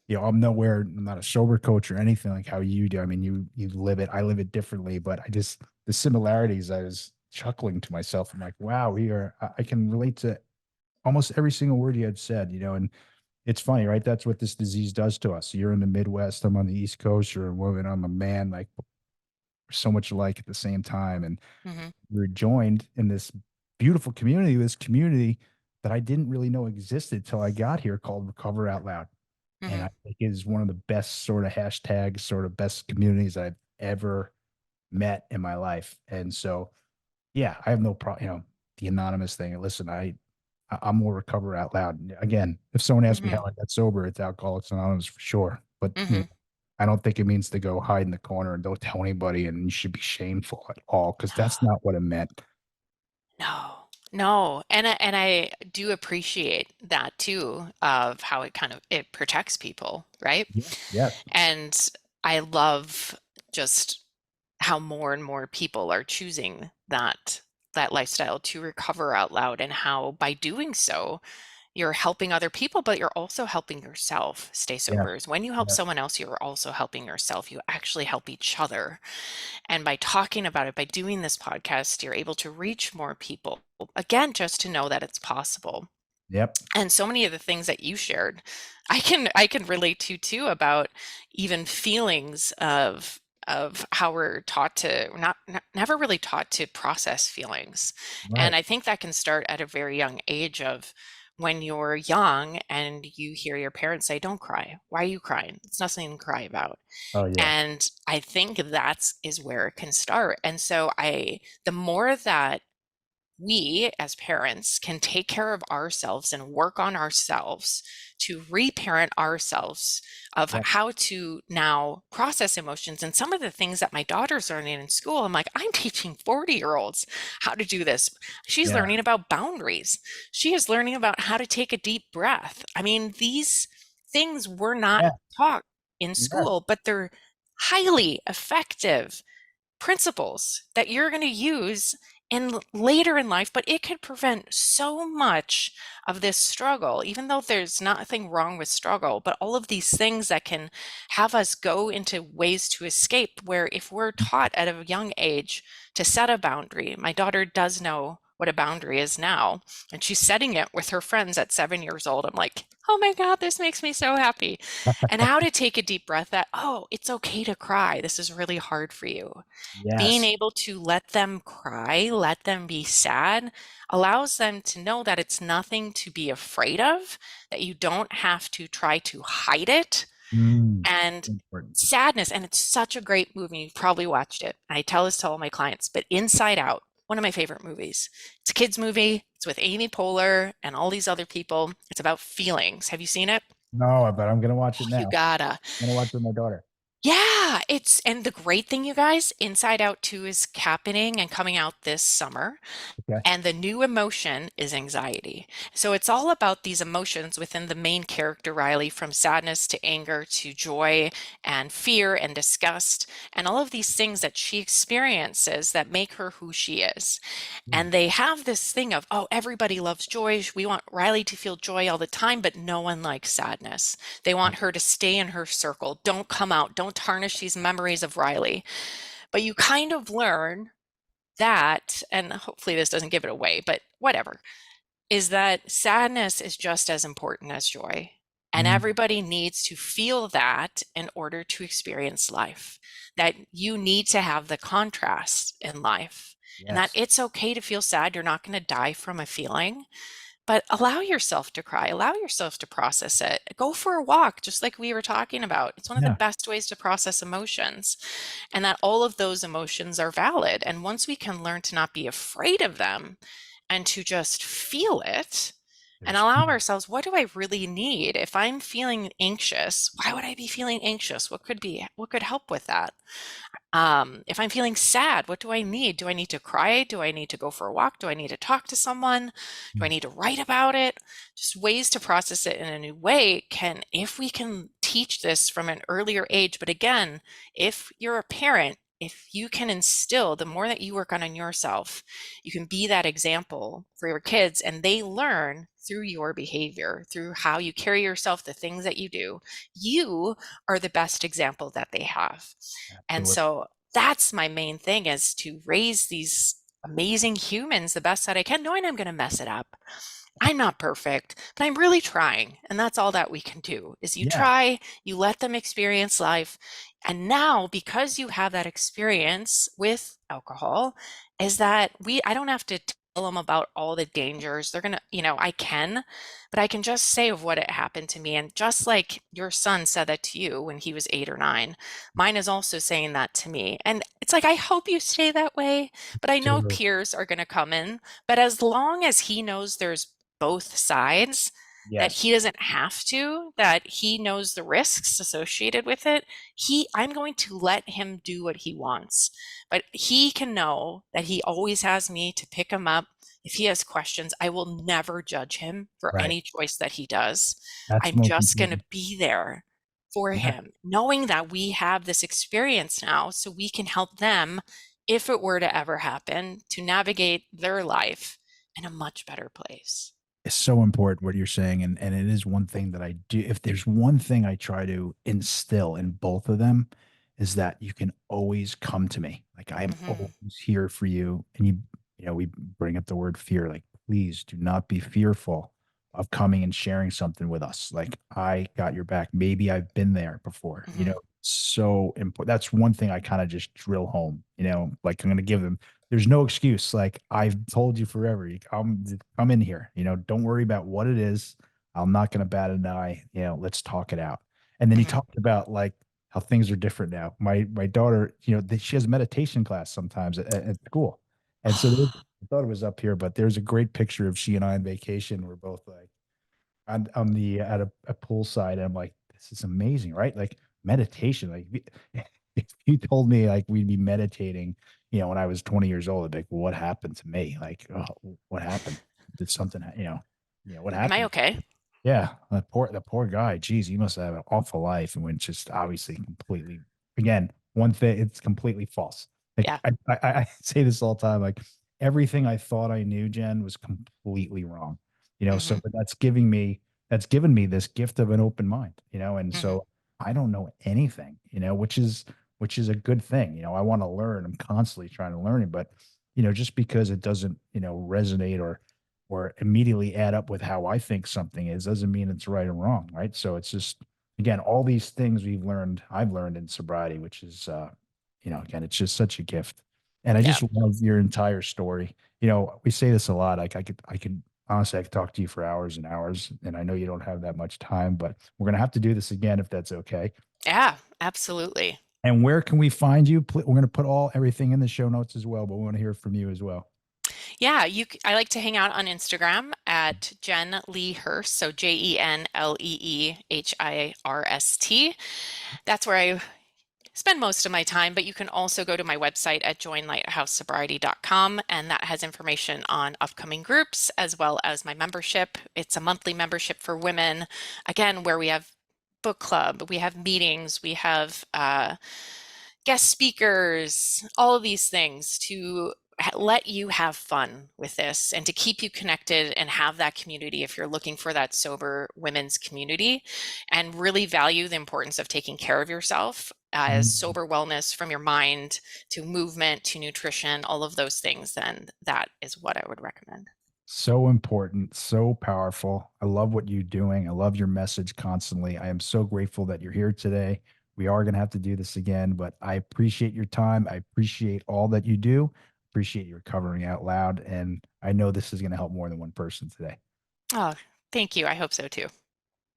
I'm not a sober coach or anything like how you do. I mean, you live it, I live it differently, but the similarities, I was chuckling to myself. I'm like, wow, I can relate to almost every single word you had said, and it's funny, right? That's what this disease does to us. You're in the Midwest, I'm on the East Coast, you're a woman, I'm a man, like we're so much alike at the same time. And Mhm. we're joined in this community that I didn't really know existed till I got here, called Recover Out Loud. And I Mhm. think it is one of the best sort of hashtags, sort of best communities I've ever met in my life. And so, yeah, I have no problem, the anonymous thing. Listen, I'm more Recover Out Loud. Again, if someone asks me how Mhm. I got sober, it's Alcoholics Anonymous for sure. But Mhm. I don't think it means to go hide in the corner and don't tell anybody, and you should be shameful at all, because that's not what it meant. No, no. And I do appreciate that too, of how it protects people, right? Yeah. Yes. And I love just how more and more people are choosing that lifestyle to recover out loud, and how by doing so you're helping other people, but you're also helping yourself stay Yes. sober. When you help Yes. someone else, you're also helping yourself. You actually help each other. And by talking about it, by doing this podcast, you're able to reach more people. Again, just to know that it's possible. Yep. And so many of the things that you shared, I can relate to too, about even feelings of how we're taught to never really taught to process feelings. And Right. I think that can start at a very young age, of when you're young and you hear your parents say, "Don't cry. Why are you crying? It's nothing to cry about." Oh yeah. And I think that's is where it can start. And so the more that we as parents can take care of ourselves and work on ourselves to reparent ourselves, of Yep. how to now process emotions. And some of the things that my daughter's learning in school, I'm like, I'm teaching 40-year-olds how to do this. She's Yeah. learning about boundaries. She is learning about how to take a deep breath. I mean, these things were not Yeah. taught in Yes. school, but they're highly effective principles that you're going to use in later in life. But it could prevent so much of this struggle, even though there's nothing wrong with struggle, but all of these things that can have us go into ways to escape, where if we're taught at a young age to set a boundary. My daughter does know what a boundary is now, and she's setting it with her friends at 7 years old. I'm like, oh my God, this makes me so happy. And how to take a deep breath, that, oh, it's okay to cry. This is really hard for you. Being Yes. able to let them cry, let them be sad, allows them to know that it's nothing to be afraid of, that you don't have to try to hide it. Mm. And Important. sadness, and it's such a great movie. You've probably watched it. I tell this to all my clients, but Inside Out, one of my favorite movies. It's a kids movie. It's with Amy Poehler and all these other people. It's about feelings. Have you seen it? No, but I'm gonna watch it You now. gotta. I'm gonna watch it with my daughter. Yeah, and the great thing, you guys, Inside Out 2 is happening and coming out this summer. Okay. And the new emotion is anxiety. So it's all about these emotions within the main character, Riley, from sadness to anger to joy and fear and disgust, and all of these things that she experiences that make her who she is. Mm. And they have this thing of, oh, everybody loves joy. We want Riley to feel joy all the time, but no one likes sadness. They want her to stay in her circle. Don't come out. Don't tarnish these memories of Riley. But you kind of learn that, and hopefully this doesn't give it away, but whatever, is that sadness is just as important as joy. And Mm. everybody needs to feel that in order to experience life, that you need to have the contrast in life, and that Yes. it's okay to feel sad. You're not going to die from a feeling. But allow yourself to cry, allow yourself to process it. Go for a walk, just like we were talking about. It's one of the Yeah. best ways to process emotions, and that all of those emotions are valid. And once we can learn to not be afraid of them and to just feel it and There's allow ourselves, what do I really need? If I'm feeling anxious, why would I be feeling anxious? What could help with that? If I'm feeling sad, what do I need? Do I need to cry? Do I need to go for a walk? Do I need to talk to someone? Do I Mm. need to write about it? Just ways to process it in a new way if we can teach this from an earlier age. But again, if you're a parent, if you can instill, the more that you work on yourself, you can be that example for your kids, and they learn through your behavior, through how you carry yourself, the things that you do. You are the best example that they have. And Absolutely. so that's my main thing, is to raise these amazing humans the best that I can, knowing I'm going to mess it up. I'm not perfect, but I'm really trying. And that's all that we can do, is you Yeah. try, you let them experience life. And now, because you have that experience with alcohol, is that I don't have to tell them about all the dangers. They're going to, I can, but I can just say of what it happened to me. And just like your son said that to you when he was 8 or 9, mine is also saying that to me. And it's like, I hope you stay that way, but I know Totally. peers are going to come in. But as long as he knows there's both sides, that he Yes. doesn't have to, that he knows the risks associated with it, I'm going to let him do what he wants. But he can know that he always has me to pick him up. If he has questions, I will never judge him for Right. any choice that he does. That's I'm most just going to important. be there for Yeah. him, knowing that we have this experience now so we can help them, if it were to ever happen, to navigate their life in a much better place. It's so important what you're saying, and it is one thing that I do. If there's one thing I try to instill in both of them, is that you can always come to me. Like, I'm Hmm. always here for you. And we bring up the word fear. Like, please do not be fearful of coming and sharing something with us. Like, I got your back. Maybe I've been there before. Hmm. So important. That's one thing I kind of just drill home. Like, I'm going to give them, there's no excuse. Like, I've told you forever, you come in here, don't worry about what it is. I'm not going to bat an eye. Let's talk it out. And then he Hmm. talked about like how things are different now. My daughter, she has meditation class sometimes at school. And so I thought it was up here, but there's a great picture of she and I on vacation. We're both like on the at a poolside, and I'm like, this is amazing, right? Like, meditation. Like, if you told me like we'd be meditating, when I was 20 years old, I'd be like, well, what happened to me? Like, oh, what happened? Did something, what Am I happened? okay? Yeah, the poor guy. Geez, he must have an awful life, and when it's just obviously completely, again, one thing, it's completely false. Like, Yeah. I say this all the time. Like, everything I thought I knew, Jen, was completely wrong. Hmm. So but that's given me this gift of an open mind. And Hmm. so I don't know anything. Which is a good thing. I want to learn. I'm constantly trying to learn it, but just because it doesn't resonate or immediately add up with how I think something is doesn't mean it's right or wrong, right? So it's just, again, all these things I've learned in sobriety, which is again, it's just such a gift. And I Yeah. just love your entire story. We say this a lot. Like, I could honestly, I could talk to you for hours and hours, and I know you don't have that much time, but we're gonna have to do this again if that's okay. Yeah, absolutely. And where can we find you? We're going to put everything in the show notes as well, but we want to hear from you as well. Yeah, I like to hang out on Instagram at Jen Lee Hirst, so JenLeeHirst. That's where I spend most of my time, but you can also go to my website at joinlighthousesobriety.com, and that has information on upcoming groups as well as my membership. It's a monthly membership for women, again, where we have book club, we have meetings, we have guest speakers, all of these things to let you have fun with this and to keep you connected and have that community if you're looking for that sober women's community, and really value the importance of taking care of yourself as sober wellness, from your mind to movement to nutrition, all of those things. Then that is what I would recommend. So important, so powerful. I love what you're doing. I love your message constantly. I am so grateful that you're here today. We are going to have to do this again, but I appreciate your time. I appreciate all that you do. Appreciate your covering out loud. And I know this is going to help more than one person today. Oh, thank you. I hope so too.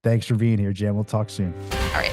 Thanks for being here, Jen. We'll talk soon. All right.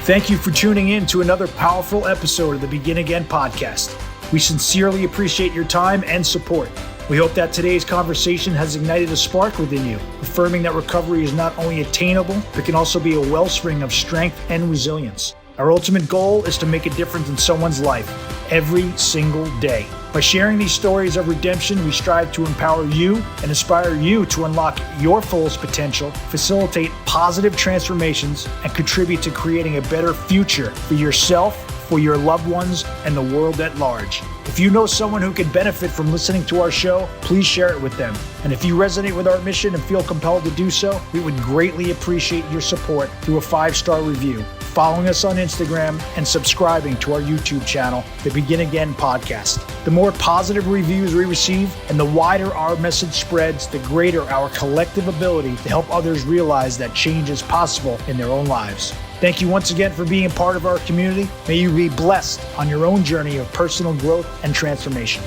Thank you for tuning in to another powerful episode of the Begin Again podcast. We sincerely appreciate your time and support. We hope that today's conversation has ignited a spark within you, affirming that recovery is not only attainable, but can also be a wellspring of strength and resilience. Our ultimate goal is to make a difference in someone's life every single day. By sharing these stories of redemption, we strive to empower you and inspire you to unlock your fullest potential, facilitate positive transformations, and contribute to creating a better future for yourself, for your loved ones, and the world at large. If you know someone who could benefit from listening to our show, please share it with them. And if you resonate with our mission and feel compelled to do so, we would greatly appreciate your support through a 5-star review, following us on Instagram, and subscribing to our YouTube channel, The Begin Again Podcast. The more positive reviews we receive and the wider our message spreads, the greater our collective ability to help others realize that change is possible in their own lives. Thank you once again for being a part of our community. May you be blessed on your own journey of personal growth and transformation.